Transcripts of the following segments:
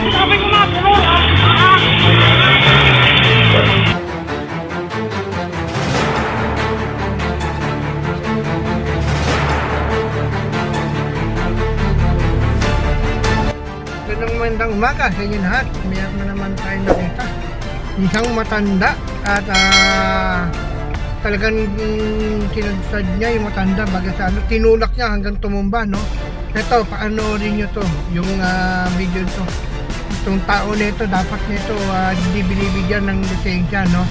sabi ko na, tulog! Magandang magandang umaga sa inyo lahat. Mayroon na naman tayo nakita isang matanda at talagang sinadsad niya yung matanda baga sa ano, tinulak niya hanggang tumumba, no? Ito, paanoorin nyo to, yung video to. Itong tao nito, dapat nito hindi binibigyan ng lisensya, no?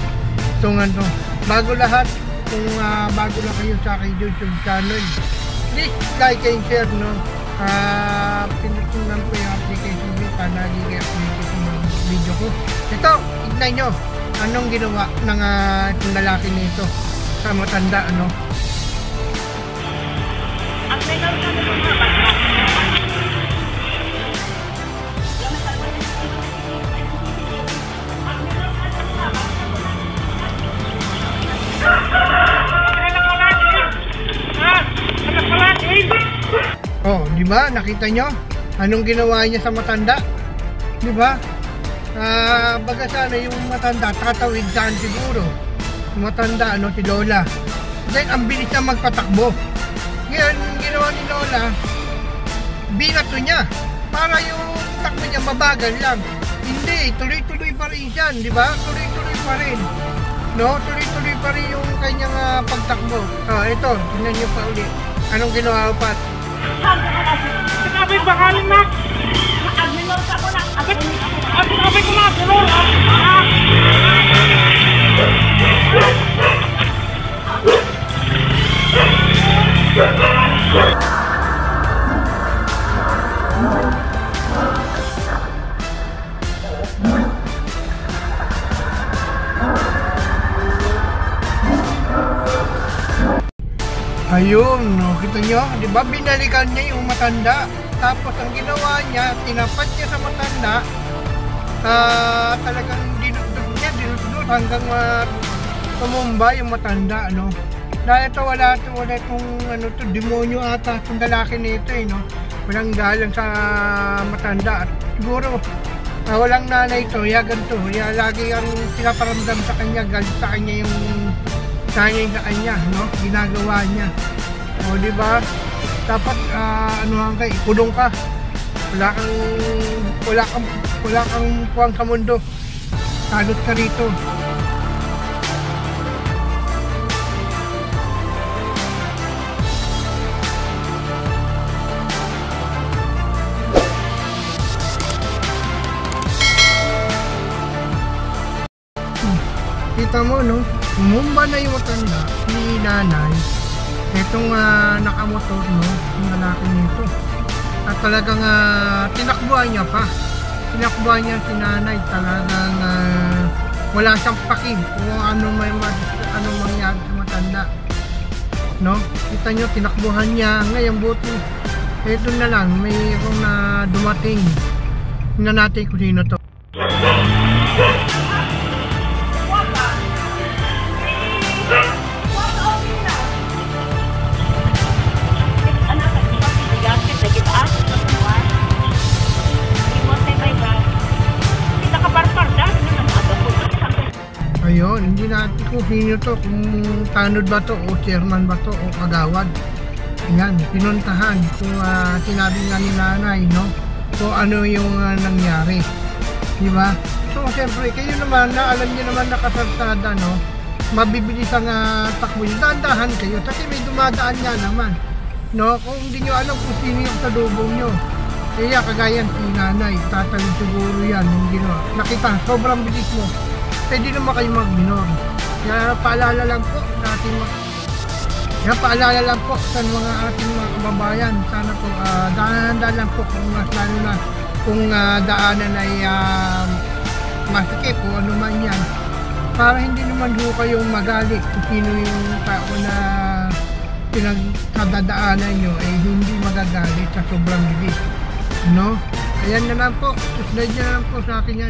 Ito nga to. Bago lahat, kung bago na kayo sa aking YouTube channel, please like and share, no? Pinutunan ko yung application nyo para naging update yung video ko. Ito, tignan nyo anong ginawa ng itong lalaki nito sa matanda, ano? Ang legal ka na mga Oh, di ba? Nakita nyo? Anong ginawa niya sa matanda? Di ba? Baga sana yung matanda, tatawid saan siguro. Yung matanda, ano, si Lola. Then, ang bilis niya magpatakbo. Ngayon, yung ginawa ni Lola, binato niya. Para yung takbo niya mabagal lang. Hindi, tuloy-tuloy pa rin siya, di ba? Tuloy-tuloy pa rin. No? Tuloy-tuloy pa rin yung kanyang pagtakbo. Ito, tingnan niyo pa ulit. Anong ginawa pa? Sabi bakalin na. Adminor sa ako na. Sabi ko na, tulog! Ayun, no, kita nyo, di ba binalikan niya yung matanda, tapos ang ginawa niya, tinapat niya sa matanda, talagang dinudod hanggang tumumba yung matanda, ano. Dahil ito wala itong ano to, demonyo ata itong lalaki nito, no. Walang galang sa matanda at siguro walang nanay ito, ganito, lagi ang pinaparamdam sa kanya, galit sa kanya yung sayang sa kanya, no? Ginagawa niya. O, di ba? Dapat ano kay, kulong ka. Wala kang puwang sa mundo. Salot ka rito. Kita mo, no? Umumba na yung matanda ni nanay. Itong nakamotor, no? Yung lalaki nito. At talagang tinakbuhan niya pa. Tinakbuhan niya si nanay. Talagang wala siyang pakin kung anong mangyari sa matanda. No? Kita nyo, tinakbuhan niya. Ngayon, buti. Ito na lang. Mayroong na dumating. Tingnan natin kung sino to. Ayun, hindi natin kung sino to, kung tanod ba to o chairman ba to o kagawad. Ayan, pinuntahan kung sinabi nga ni nanay, no? Kung ano yung nangyari, di ba? So siyempre kayo naman na alam niyo naman nakasaltada, no? Mabibilis ang takbo niyo, dahan kayo kasi may dumadaan nga naman, no? Kung hindi niyo alam kung sino yung salubong niyo, kaya kagaya si nanay, tatawid siguro yan yung ginawa. Nakita, sobrang bilis mo, pwede naman kayo mag-minor. Kaya paalala lang po sa mga ating mga kababayan, sana po dahan-dahan lang po kung mas lalo na kung daanan ay masikip o ano man yan, para hindi naman ho kayong magalit kung sino yung tao na pinagkadadaanan nyo ay hindi magagalit sa sobrang bilis, no? Ayan na lang po, subscribe na lang po sa akin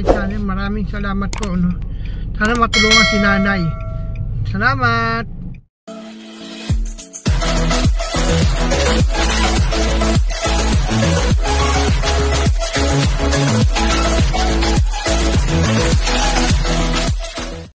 channel. Maraming salamat po, no? Sana matulungan si nanay. Salamat.